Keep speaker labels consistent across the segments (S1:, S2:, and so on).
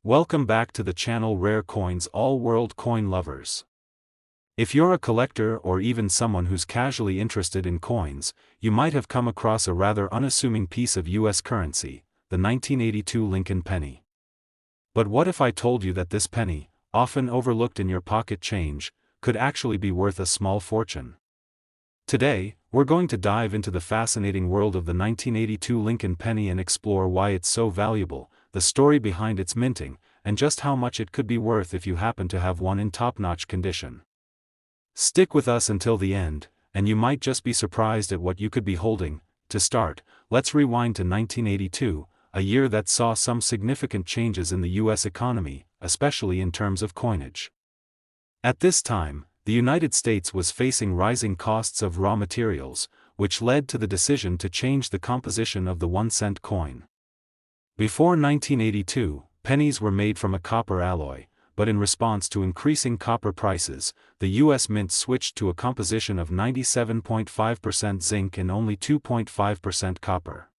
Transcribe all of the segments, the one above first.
S1: Welcome back to the channel Rare Coins All World Coin Lovers. If you're a collector or even someone who's casually interested in coins, you might have come across a rather unassuming piece of US currency, the 1982 Lincoln penny. But what if I told you that this penny, often overlooked in your pocket change, could actually be worth a small fortune? Today, we're going to dive into the fascinating world of the 1982 Lincoln penny and explore why it's so valuable, the story behind its minting, and just how much it could be worth if you happen to have one in top-notch condition. Stick with us until the end, and you might just be surprised at what you could be holding. To start, let's rewind to 1982, a year that saw some significant changes in the US economy, especially in terms of coinage. At this time, the United States was facing rising costs of raw materials, which led to the decision to change the composition of the 1-cent coin. Before 1982, pennies were made from a copper alloy, but in response to increasing copper prices, the U.S. Mint switched to a composition of 97.5% zinc and only 2.5% copper.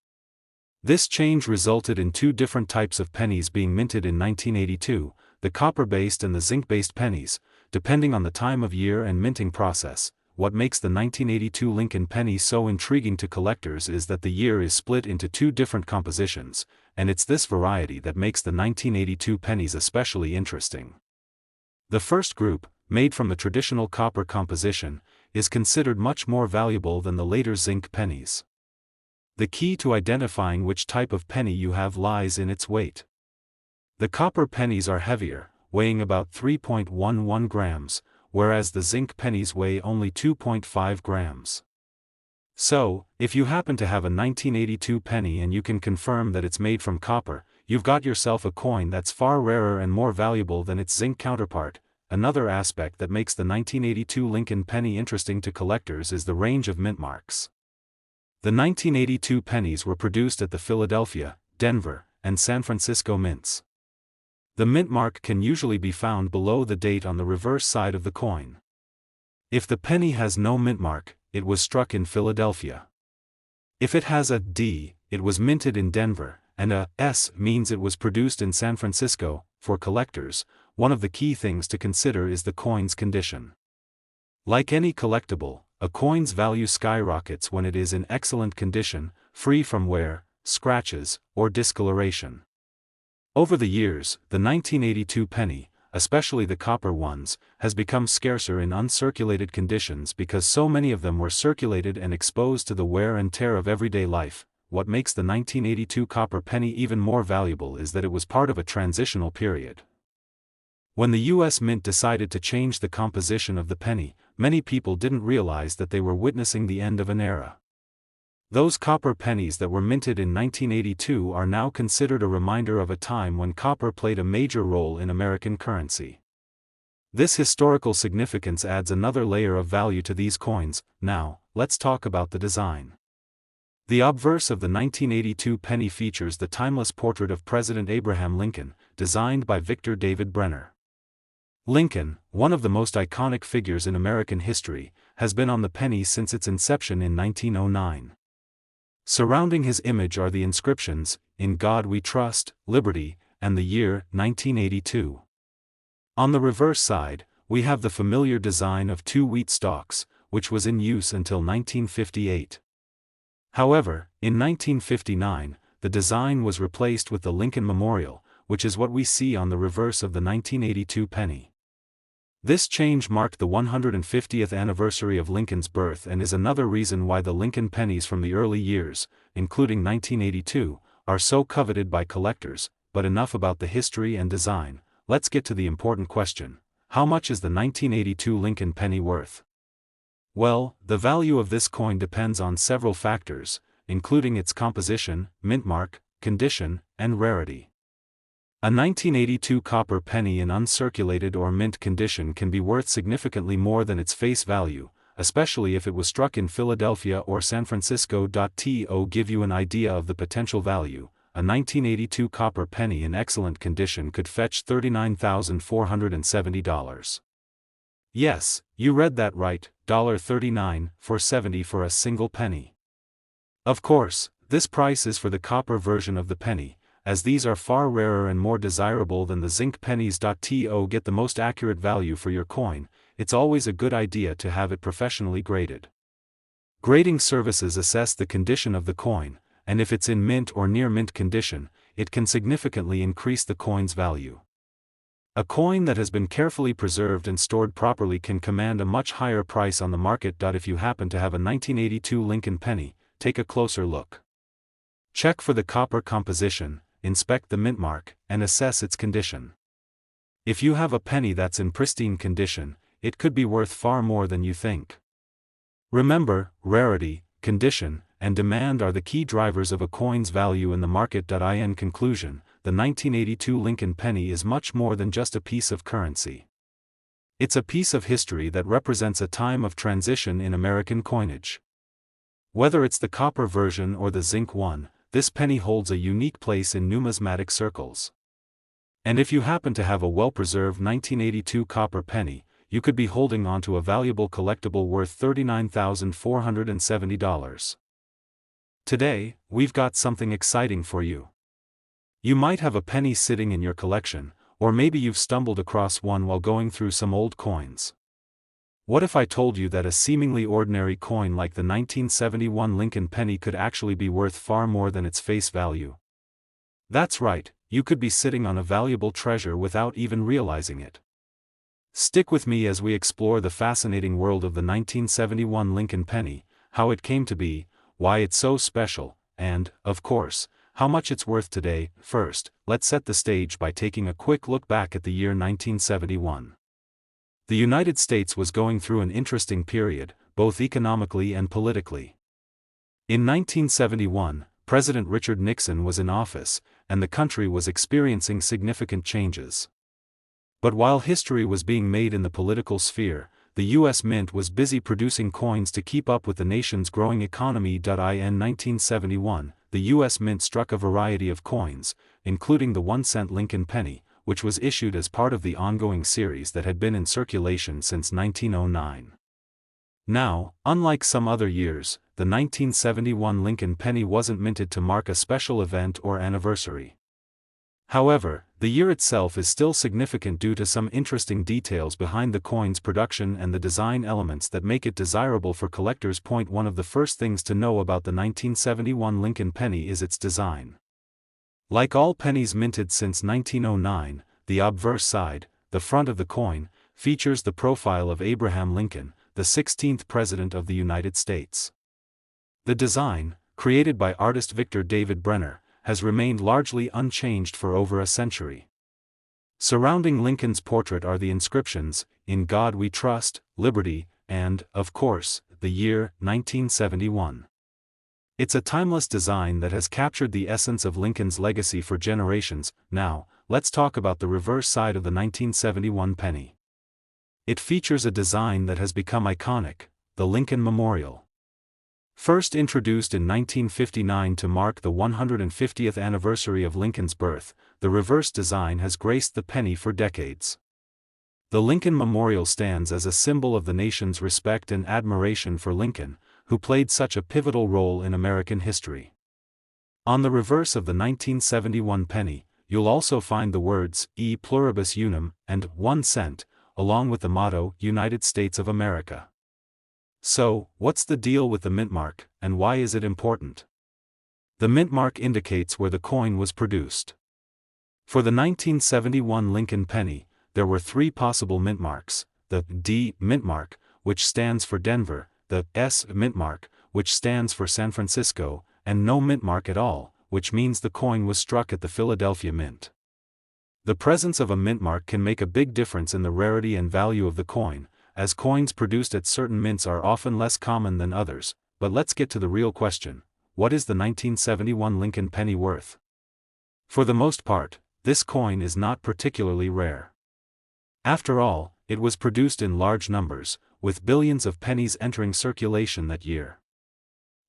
S1: This change resulted in two different types of pennies being minted in 1982, the copper-based and the zinc-based pennies, depending on the time of year and minting process. What makes the 1982 Lincoln penny so intriguing to collectors is that the year is split into two different compositions, and it's this variety that makes the 1982 pennies especially interesting. The first group, made from the traditional copper composition, is considered much more valuable than the later zinc pennies. The key to identifying which type of penny you have lies in its weight. The copper pennies are heavier, weighing about 3.11 grams, whereas the zinc pennies weigh only 2.5 grams. So, if you happen to have a 1982 penny and you can confirm that it's made from copper, you've got yourself a coin that's far rarer and more valuable than its zinc counterpart. Another aspect that makes the 1982 Lincoln penny interesting to collectors is the range of mint marks. The 1982 pennies were produced at the Philadelphia, Denver, and San Francisco mints. The mint mark can usually be found below the date on the reverse side of the coin. If the penny has no mint mark, it was struck in Philadelphia. If it has a D, it was minted in Denver, and a S means it was produced in San Francisco. For collectors, one of the key things to consider is the coin's condition. Like any collectible, a coin's value skyrockets when it is in excellent condition, free from wear, scratches, or discoloration. Over the years, the 1982 penny, especially the copper ones, has become scarcer in uncirculated conditions because so many of them were circulated and exposed to the wear and tear of everyday life. What makes the 1982 copper penny even more valuable is that it was part of a transitional period. When the U.S. Mint decided to change the composition of the penny, many people didn't realize that they were witnessing the end of an era. Those copper pennies that were minted in 1982 are now considered a reminder of a time when copper played a major role in American currency. This historical significance adds another layer of value to these coins. Now, let's talk about the design. The obverse of the 1982 penny features the timeless portrait of President Abraham Lincoln, designed by Victor David Brenner. Lincoln, one of the most iconic figures in American history, has been on the penny since its inception in 1909. Surrounding his image are the inscriptions, "In God We Trust," "Liberty," and the year 1982. On the reverse side, we have the familiar design of two wheat stalks, which was in use until 1958. However, in 1959, the design was replaced with the Lincoln Memorial, which is what we see on the reverse of the 1982 penny. This change marked the 150th anniversary of Lincoln's birth and is another reason why the Lincoln pennies from the early years, including 1982, are so coveted by collectors. But enough about the history and design, let's get to the important question: how much is the 1982 Lincoln penny worth? Well, the value of this coin depends on several factors, including its composition, mint mark, condition, and rarity. A 1982 copper penny in uncirculated or mint condition can be worth significantly more than its face value, especially if it was struck in Philadelphia or San Francisco. To give you an idea of the potential value, a 1982 copper penny in excellent condition could fetch $39,470. Yes, you read that right, $39,470 for a single penny. Of course, this price is for the copper version of the penny, as these are far rarer and more desirable than the zinc pennies. To get the most accurate value for your coin, it's always a good idea to have it professionally graded. Grading services assess the condition of the coin, and if it's in mint or near mint condition, it can significantly increase the coin's value. A coin that has been carefully preserved and stored properly can command a much higher price on the market. If you happen to have a 1982 Lincoln penny, take a closer look. Check for the copper composition, inspect the mint mark, and assess its condition. If you have a penny that's in pristine condition, it could be worth far more than you think. Remember, rarity, condition, and demand are the key drivers of a coin's value in the market. In conclusion, the 1982 Lincoln penny is much more than just a piece of currency. It's a piece of history that represents a time of transition in American coinage. Whether it's the copper version or the zinc one, this penny holds a unique place in numismatic circles. And if you happen to have a well-preserved 1982 copper penny, you could be holding on to a valuable collectible worth $39,470. Today, we've got something exciting for you. You might have a penny sitting in your collection, or maybe you've stumbled across one while going through some old coins. What if I told you that a seemingly ordinary coin like the 1971 Lincoln penny could actually be worth far more than its face value? That's right, you could be sitting on a valuable treasure without even realizing it. Stick with me as we explore the fascinating world of the 1971 Lincoln penny, how it came to be, why it's so special, and, of course, how much it's worth today. First, let's set the stage by taking a quick look back at the year 1971. The United States was going through an interesting period, both economically and politically. In 1971, President Richard Nixon was in office, and the country was experiencing significant changes. But while history was being made in the political sphere, the U.S. Mint was busy producing coins to keep up with the nation's growing economy. In 1971, the U.S. Mint struck a variety of coins, including the 1-cent Lincoln penny, which was issued as part of the ongoing series that had been in circulation since 1909. Now, unlike some other years, the 1971 Lincoln penny wasn't minted to mark a special event or anniversary. However, the year itself is still significant due to some interesting details behind the coin's production and the design elements that make it desirable for collectors. One of the first things to know about the 1971 Lincoln penny is its design. Like all pennies minted since 1909, the obverse side, the front of the coin, features the profile of Abraham Lincoln, the 16th President of the United States. The design, created by artist Victor David Brenner, has remained largely unchanged for over a century. Surrounding Lincoln's portrait are the inscriptions, "In God We Trust," "Liberty," and, of course, the year 1971. It's a timeless design that has captured the essence of Lincoln's legacy for generations. Now, let's talk about the reverse side of the 1971 penny. It features a design that has become iconic, the Lincoln Memorial. First introduced in 1959 to mark the 150th anniversary of Lincoln's birth, the reverse design has graced the penny for decades. The Lincoln Memorial stands as a symbol of the nation's respect and admiration for Lincoln, who played such a pivotal role in American history. On the reverse of the 1971 penny, you'll also find the words, "E pluribus unum," and 1 cent, along with the motto, "United States of America." So, what's the deal with the mint mark, and why is it important? The mint mark indicates where the coin was produced. For the 1971 Lincoln penny, there were 3 possible mint marks: the D mint mark, which stands for Denver, the S mint mark, which stands for San Francisco, and no mint mark at all, which means the coin was struck at the Philadelphia Mint. The presence of a mint mark can make a big difference in the rarity and value of the coin, as coins produced at certain mints are often less common than others. But let's get to the real question: what is the 1971 Lincoln penny worth? For the most part, this coin is not particularly rare. After all, it was produced in large numbers, with billions of pennies entering circulation that year.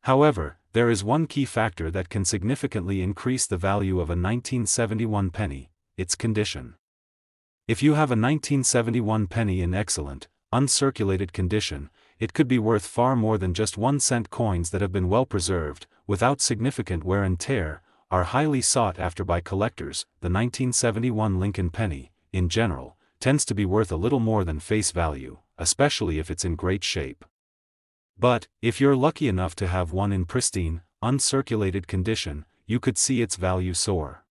S1: However, there is one key factor that can significantly increase the value of a 1971 penny: its condition. If you have a 1971 penny in excellent, uncirculated condition, it could be worth far more than just 1-cent coins that have been well preserved, without significant wear and tear, are highly sought after by collectors. The 1971 Lincoln penny, in general, tends to be worth a little more than face value, especially if it's in great shape. But, if you're lucky enough to have one in pristine, uncirculated condition, you could see its value soar.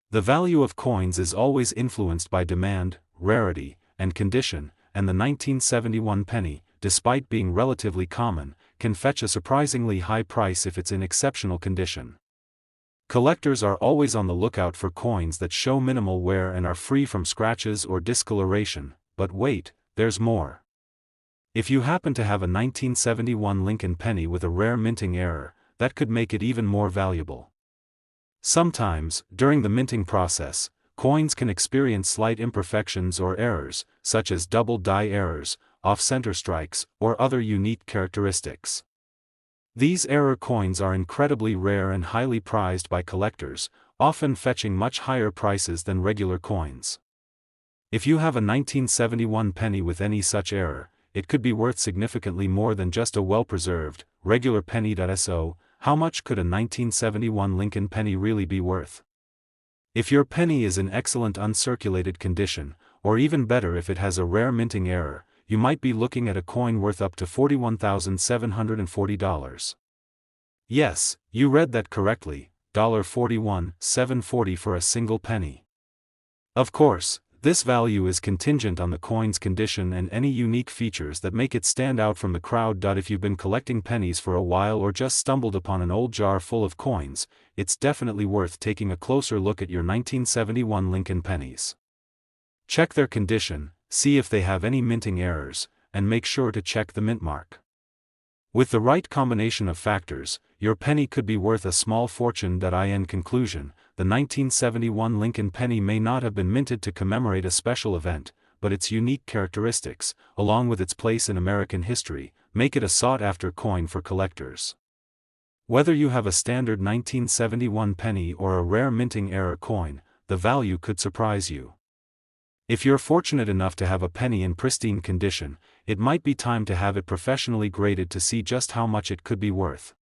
S1: The value of coins is always influenced by demand, rarity, and condition, and the 1971 penny, despite being relatively common, can fetch a surprisingly high price if it's in exceptional condition. Collectors are always on the lookout for coins that show minimal wear and are free from scratches or discoloration, but wait, there's more. If you happen to have a 1971 Lincoln penny with a rare minting error, that could make it even more valuable. Sometimes, during the minting process, coins can experience slight imperfections or errors, such as double die errors, off-center strikes, or other unique characteristics. These error coins are incredibly rare and highly prized by collectors, often fetching much higher prices than regular coins. If you have a 1971 penny with any such error, it could be worth significantly more than just a well-preserved, regular penny. So, how much could a 1971 Lincoln penny really be worth? If your penny is in excellent uncirculated condition, or even better if it has a rare minting error, you might be looking at a coin worth up to $41,740. Yes, you read that correctly, $41,740 for a single penny. Of course, this value is contingent on the coin's condition and any unique features that make it stand out from the crowd. If you've been collecting pennies for a while or just stumbled upon an old jar full of coins, it's definitely worth taking a closer look at your 1971 Lincoln pennies. Check their condition, see if they have any minting errors, and make sure to check the mint mark. With the right combination of factors, your penny could be worth a small fortune. In conclusion, the 1971 Lincoln penny may not have been minted to commemorate a special event, but its unique characteristics, along with its place in American history, make it a sought-after coin for collectors. Whether you have a standard 1971 penny or a rare minting error coin, the value could surprise you. If you're fortunate enough to have a penny in pristine condition, it might be time to have it professionally graded to see just how much it could be worth.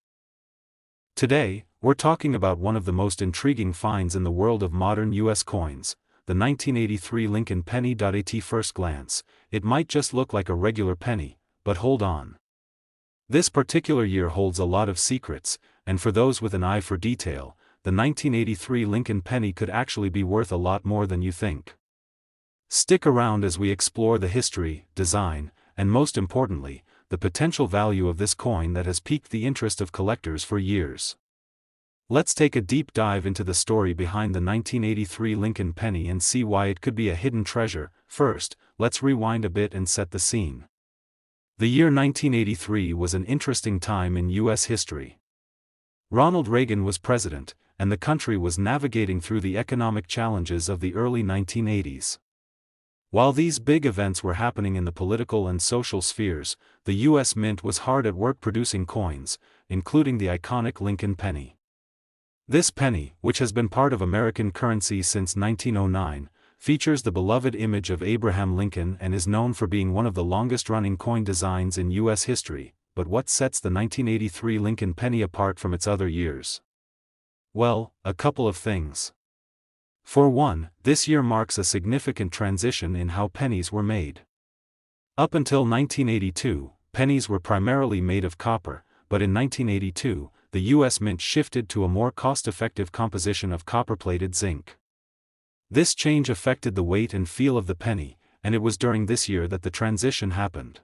S1: Today, we're talking about one of the most intriguing finds in the world of modern U.S. coins, the 1983 Lincoln penny. At first glance, it might just look like a regular penny, but hold on. This particular year holds a lot of secrets, and for those with an eye for detail, the 1983 Lincoln penny could actually be worth a lot more than you think. Stick around as we explore the history, design, and most importantly, the potential value of this coin that has piqued the interest of collectors for years. Let's take a deep dive into the story behind the 1983 Lincoln penny and see why it could be a hidden treasure. First, let's rewind a bit and set the scene. The year 1983 was an interesting time in U.S. history. Ronald Reagan was president, and the country was navigating through the economic challenges of the early 1980s. While these big events were happening in the political and social spheres, the U.S. Mint was hard at work producing coins, including the iconic Lincoln penny. This penny, which has been part of American currency since 1909, features the beloved image of Abraham Lincoln and is known for being one of the longest-running coin designs in U.S. history. But what sets the 1983 Lincoln penny apart from its other years? Well, a couple of things. For one, this year marks a significant transition in how pennies were made. Up until 1982, pennies were primarily made of copper, but in 1982, the U.S. Mint shifted to a more cost-effective composition of copper-plated zinc. This change affected the weight and feel of the penny, and it was during this year that the transition happened.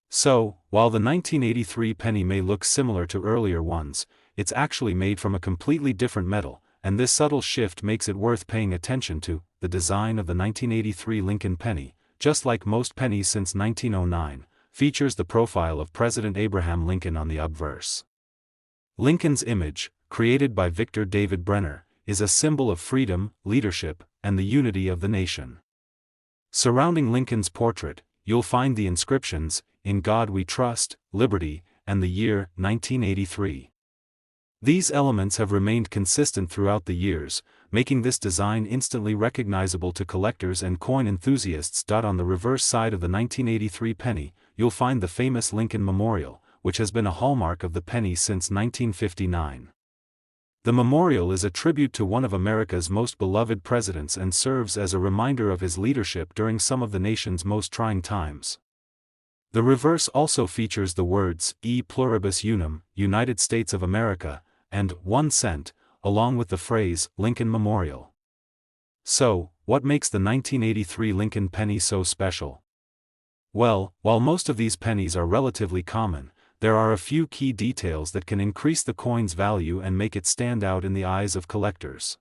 S1: So, while the 1983 penny may look similar to earlier ones, it's actually made from a completely different metal, and this subtle shift makes it worth paying attention to. The design of the 1983 Lincoln penny, just like most pennies since 1909, features the profile of President Abraham Lincoln on the obverse. Lincoln's image, created by Victor David Brenner, is a symbol of freedom, leadership, and the unity of the nation. Surrounding Lincoln's portrait, you'll find the inscriptions, "In God We Trust," "Liberty," and the year 1983. These elements have remained consistent throughout the years, making this design instantly recognizable to collectors and coin enthusiasts. On the reverse side of the 1983 penny, you'll find the famous Lincoln Memorial, which has been a hallmark of the penny since 1959. The memorial is a tribute to one of America's most beloved presidents and serves as a reminder of his leadership during some of the nation's most trying times. The reverse also features the words, E pluribus unum, United States of America, and 1 cent, along with the phrase, Lincoln Memorial. So, what makes the 1983 Lincoln penny so special? Well, while most of these pennies are relatively common, there are a few key details that can increase the coin's value and make it stand out in the eyes of collectors.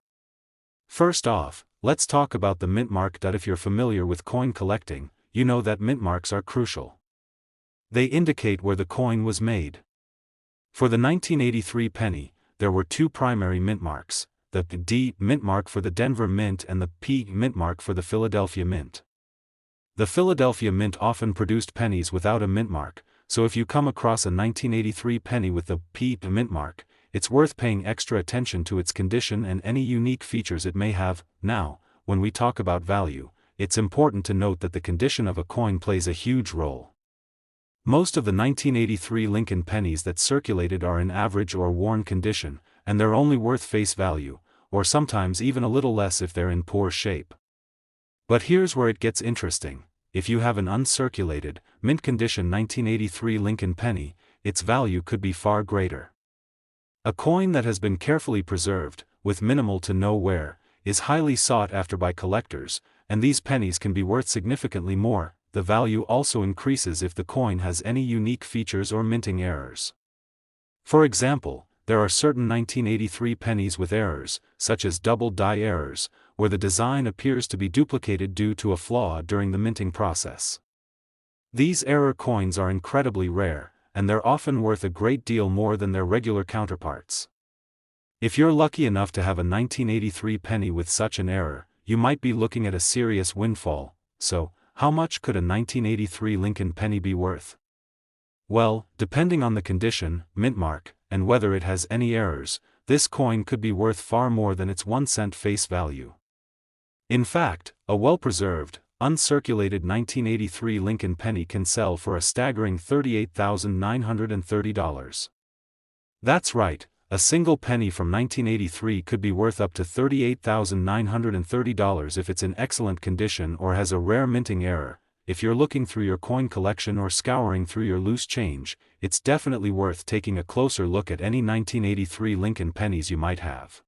S1: First off, let's talk about the mint mark. If you're familiar with coin collecting, you know that mint marks are crucial. They indicate where the coin was made. For the 1983 penny, there were two primary mint marks, the D mint mark for the Denver Mint and the P mint mark for the Philadelphia Mint. The Philadelphia Mint often produced pennies without a mint mark, so if you come across a 1983 penny with the P mint mark, it's worth paying extra attention to its condition and any unique features it may have. Now, when we talk about value, it's important to note that the condition of a coin plays a huge role. Most of the 1983 Lincoln pennies that circulated are in average or worn condition, and they're only worth face value, or sometimes even a little less if they're in poor shape. But here's where it gets interesting. If you have an uncirculated, mint condition 1983 Lincoln penny, its value could be far greater. A coin that has been carefully preserved, with minimal to no wear, is highly sought after by collectors, and these pennies can be worth significantly more. The value also increases if the coin has any unique features or minting errors. For example, there are certain 1983 pennies with errors, such as double die errors, where the design appears to be duplicated due to a flaw during the minting process. These error coins are incredibly rare, and they're often worth a great deal more than their regular counterparts. If you're lucky enough to have a 1983 penny with such an error, you might be looking at a serious windfall. So, how much could a 1983 Lincoln penny be worth? Well, depending on the condition, mint mark, and whether it has any errors, this coin could be worth far more than its 1 cent face value. In fact, a well-preserved, uncirculated 1983 Lincoln penny can sell for a staggering $38,930. That's right. A single penny from 1983 could be worth up to $38,930 if it's in excellent condition or has a rare minting error. If you're looking through your coin collection or scouring through your loose change, it's definitely worth taking a closer look at any 1983 Lincoln pennies you might have.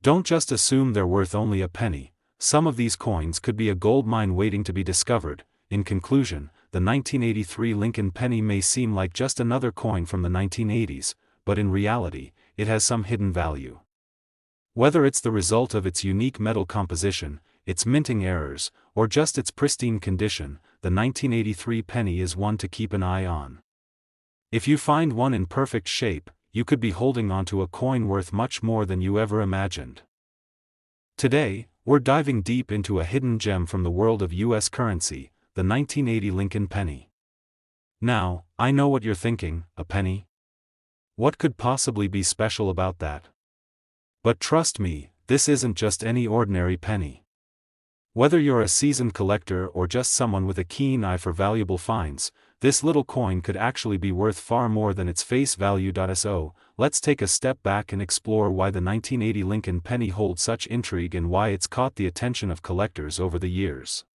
S1: Don't just assume they're worth only a penny. Some of these coins could be a gold mine waiting to be discovered. In conclusion, the 1983 Lincoln penny may seem like just another coin from the 1980s, but in reality, it has some hidden value. Whether it's the result of its unique metal composition, its minting errors, or just its pristine condition, the 1983 penny is one to keep an eye on. If you find one in perfect shape, you could be holding onto a coin worth much more than you ever imagined. Today, we're diving deep into a hidden gem from the world of U.S. currency, the 1980 Lincoln penny. Now, I know what you're thinking, a penny? What could possibly be special about that? But trust me, this isn't just any ordinary penny. Whether you're a seasoned collector or just someone with a keen eye for valuable finds, this little coin could actually be worth far more than its face value. So, let's take a step back and explore why the 1980 Lincoln penny holds such intrigue and why it's caught the attention of collectors over the years.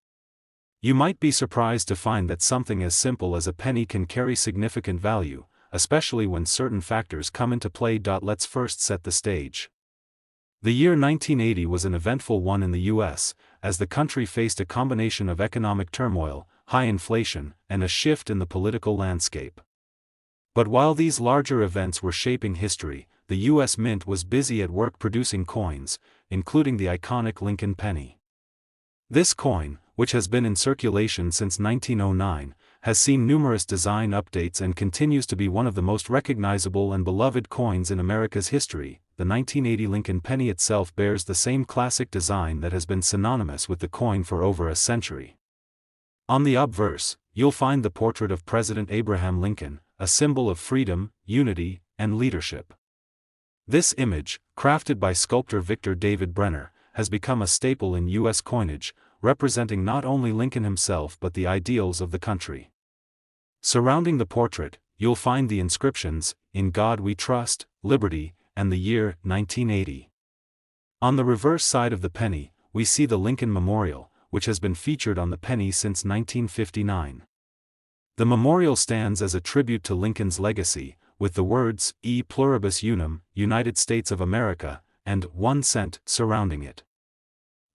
S1: You might be surprised to find that something as simple as a penny can carry significant value, especially when certain factors come into play. Let's first set the stage. The year 1980 was an eventful one in the U.S., as the country faced a combination of economic turmoil, high inflation, and a shift in the political landscape. But while these larger events were shaping history, the U.S. Mint was busy at work producing coins, including the iconic Lincoln penny. This coin, which has been in circulation since 1909, has seen numerous design updates and continues to be one of the most recognizable and beloved coins in America's history. The 1980 Lincoln penny itself bears the same classic design that has been synonymous with the coin for over a century. On the obverse, you'll find the portrait of President Abraham Lincoln, a symbol of freedom, unity, and leadership. This image, crafted by sculptor Victor David Brenner, has become a staple in U.S. coinage, representing not only Lincoln himself but the ideals of the country. Surrounding the portrait, you'll find the inscriptions, "In God We Trust," "Liberty," and the year, 1980. On the reverse side of the penny, we see the Lincoln Memorial, which has been featured on the penny since 1959. The memorial stands as a tribute to Lincoln's legacy, with the words, E pluribus unum, United States of America, and 1 cent surrounding it.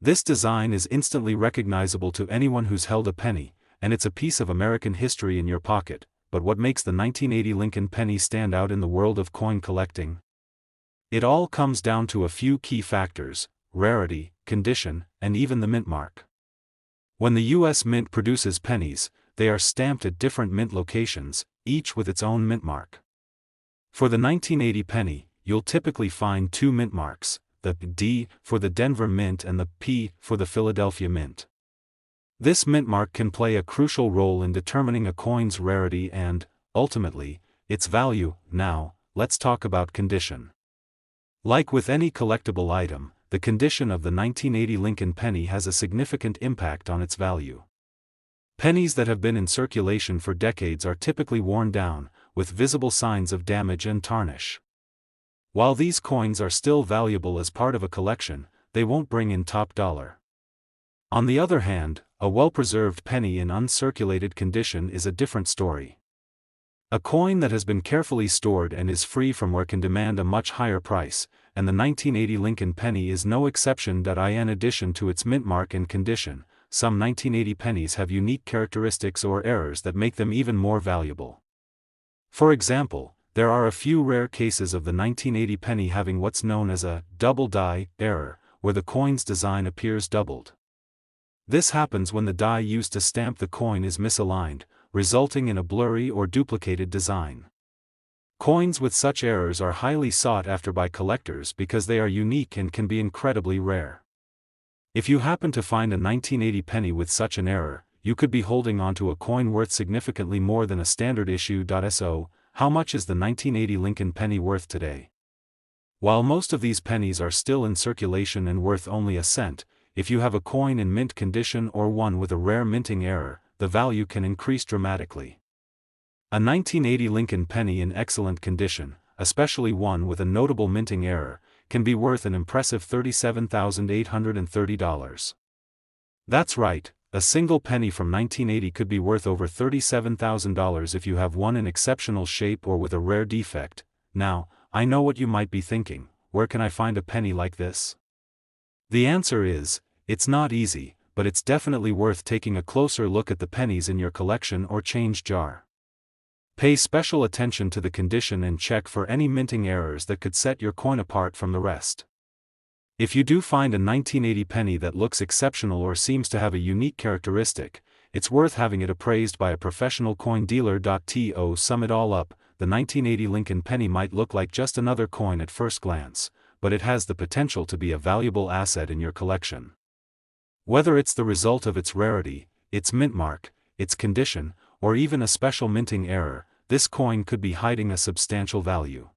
S1: This design is instantly recognizable to anyone who's held a penny, and it's a piece of American history in your pocket. But what makes the 1980 Lincoln penny stand out in the world of coin collecting? It all comes down to a few key factors: rarity, condition, and even the mint mark. When the U.S. Mint produces pennies, they are stamped at different mint locations, each with its own mint mark. For the 1980 penny, you'll typically find 2 mint marks, the D for the Denver Mint and the P for the Philadelphia Mint. This mint mark can play a crucial role in determining a coin's rarity and, ultimately, its value. Now, let's talk about condition. Like with any collectible item, the condition of the 1980 Lincoln penny has a significant impact on its value. Pennies that have been in circulation for decades are typically worn down, with visible signs of damage and tarnish. While these coins are still valuable as part of a collection, they won't bring in top dollar. On the other hand, a well-preserved penny in uncirculated condition is a different story. A coin that has been carefully stored and is free from wear can demand a much higher price, and the 1980 Lincoln penny is no exception. In addition to its mint mark and condition, some 1980 pennies have unique characteristics or errors that make them even more valuable. For example, there are a few rare cases of the 1980 penny having what's known as a double die error, where the coin's design appears doubled. This happens when the die used to stamp the coin is misaligned, resulting in a blurry or duplicated design. Coins with such errors are highly sought after by collectors because they are unique and can be incredibly rare. If you happen to find a 1980 penny with such an error, you could be holding onto a coin worth significantly more than a standard issue. So, how much is the 1980 Lincoln penny worth today? While most of these pennies are still in circulation and worth only a cent, if you have a coin in mint condition or one with a rare minting error, the value can increase dramatically. A 1980 Lincoln penny in excellent condition, especially one with a notable minting error, can be worth an impressive $37,830. That's right, a single penny from 1980 could be worth over $37,000 if you have one in exceptional shape or with a rare defect. Now, I know what you might be thinking: where can I find a penny like this? The answer is, it's not easy, but it's definitely worth taking a closer look at the pennies in your collection or change jar. Pay special attention to the condition and check for any minting errors that could set your coin apart from the rest. If you do find a 1980 penny that looks exceptional or seems to have a unique characteristic, it's worth having it appraised by a professional coin dealer. To sum it all up, the 1980 Lincoln penny might look like just another coin at first glance, but it has the potential to be a valuable asset in your collection. Whether it's the result of its rarity, its mint mark, its condition, or even a special minting error, this coin could be hiding a substantial value.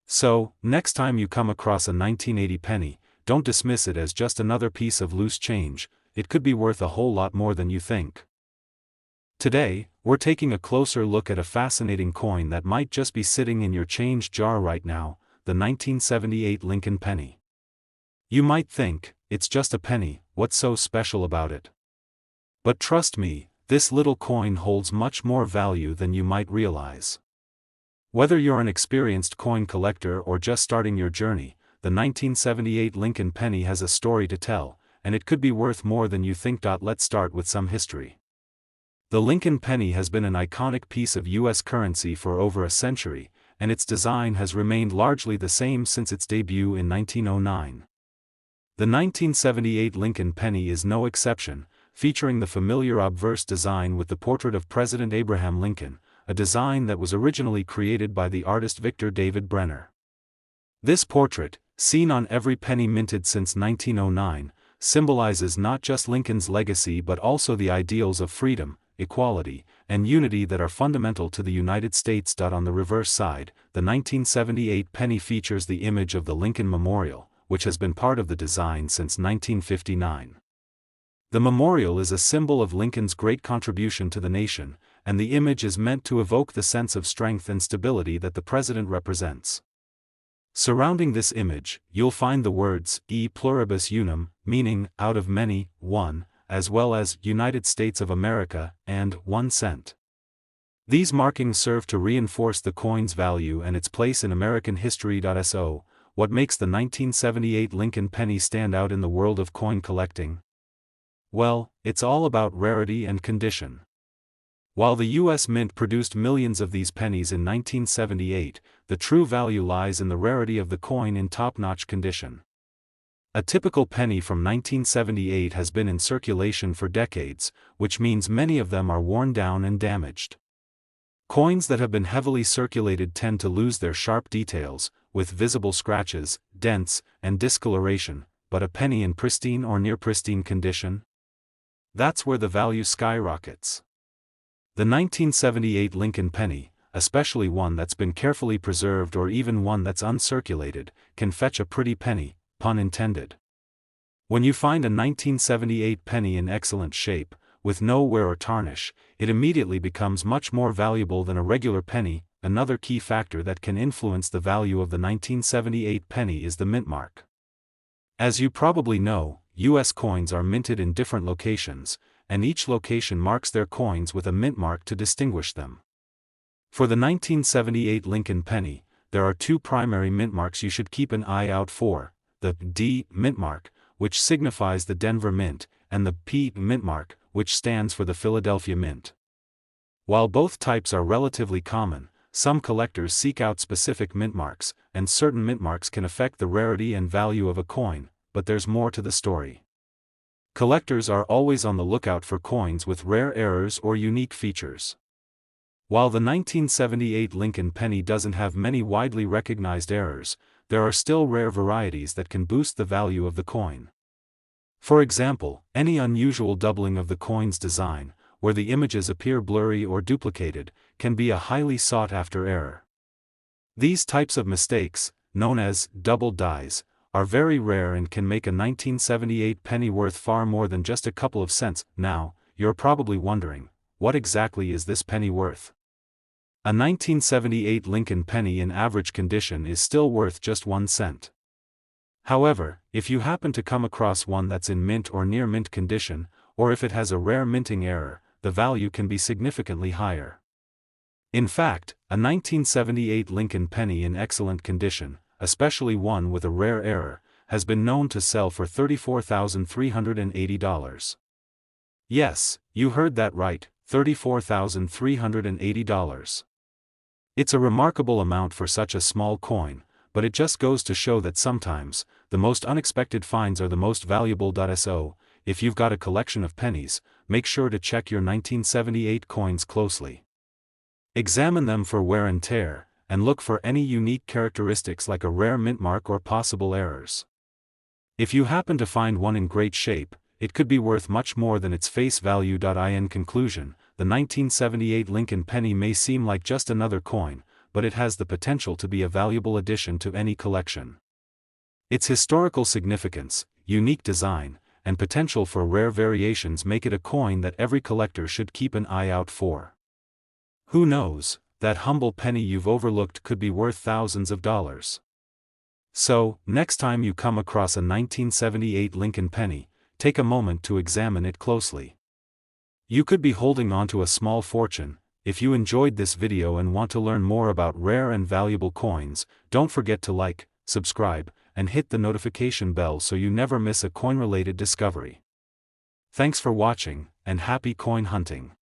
S1: So, next time you come across a 1980 penny, don't dismiss it as just another piece of loose change. It could be worth a whole lot more than you think. Today, we're taking a closer look at a fascinating coin that might just be sitting in your change jar right now, the 1978 Lincoln penny. You might think, it's just a penny, what's so special about it? But trust me, this little coin holds much more value than you might realize. Whether you're an experienced coin collector or just starting your journey, the 1978 Lincoln penny has a story to tell, and it could be worth more than you think. Let's start with some history. The Lincoln penny has been an iconic piece of U.S. currency for over a century, and its design has remained largely the same since its debut in 1909. The 1978 Lincoln penny is no exception, featuring the familiar obverse design with the portrait of President Abraham Lincoln, a design that was originally created by the artist Victor David Brenner. This portrait, seen on every penny minted since 1909, symbolizes not just Lincoln's legacy but also the ideals of freedom, equality, and unity that are fundamental to the United States. On the reverse side, the 1978 penny features the image of the Lincoln Memorial, which has been part of the design since 1959. The memorial is a symbol of Lincoln's great contribution to the nation, and the image is meant to evoke the sense of strength and stability that the president represents. Surrounding this image, you'll find the words, e pluribus unum, meaning, out of many, one, as well as, United States of America, and, 1 cent. These markings serve to reinforce the coin's value and its place in American history. So, what makes the 1978 Lincoln penny stand out in the world of coin collecting? Well, it's all about rarity and condition. While the U.S. Mint produced millions of these pennies in 1978, the true value lies in the rarity of the coin in top-notch condition. A typical penny from 1978 has been in circulation for decades, which means many of them are worn down and damaged. Coins that have been heavily circulated tend to lose their sharp details, with visible scratches, dents, and discoloration, but a penny in pristine or near-pristine condition? That's where the value skyrockets. The 1978 Lincoln penny, especially one that's been carefully preserved or even one that's uncirculated, can fetch a pretty penny, pun intended. When you find a 1978 penny in excellent shape, with no wear or tarnish, it immediately becomes much more valuable than a regular penny. Another key factor that can influence the value of the 1978 penny is the mint mark. As you probably know, U.S. coins are minted in different locations, and each location marks their coins with a mint mark to distinguish them. For the 1978 Lincoln penny, there are two primary mint marks you should keep an eye out for: the D mint mark, which signifies the Denver Mint, and the P mint mark, which stands for the Philadelphia Mint. While both types are relatively common, some collectors seek out specific mint marks, and certain mint marks can affect the rarity and value of a coin, but there's more to the story. Collectors are always on the lookout for coins with rare errors or unique features. While the 1978 Lincoln penny doesn't have many widely recognized errors, there are still rare varieties that can boost the value of the coin. For example, any unusual doubling of the coin's design, where the images appear blurry or duplicated, can be a highly sought-after error. These types of mistakes, known as double dies, are very rare and can make a 1978 penny worth far more than just a couple of cents. Now, you're probably wondering, what exactly is this penny worth? A 1978 Lincoln penny in average condition is still worth just 1 cent. However, if you happen to come across one that's in mint or near mint condition, or if it has a rare minting error, the value can be significantly higher. In fact, a 1978 Lincoln penny in excellent condition, especially one with a rare error, has been known to sell for $34,380. Yes, you heard that right, $34,380. It's a remarkable amount for such a small coin, but it just goes to show that sometimes, the most unexpected finds are the most valuable. So, if you've got a collection of pennies, make sure to check your 1978 coins closely. Examine them for wear and tear, and look for any unique characteristics like a rare mint mark or possible errors. If you happen to find one in great shape, it could be worth much more than its face value. In conclusion, the 1978 Lincoln penny may seem like just another coin, but it has the potential to be a valuable addition to any collection. Its historical significance, unique design, and potential for rare variations make it a coin that every collector should keep an eye out for. Who knows, that humble penny you've overlooked could be worth thousands of dollars. So, next time you come across a 1978 Lincoln penny, take a moment to examine it closely. You could be holding on to a small fortune. If you enjoyed this video and want to learn more about rare and valuable coins, don't forget to like, subscribe, and hit the notification bell so you never miss a coin-related discovery. Thanks for watching, and happy coin hunting.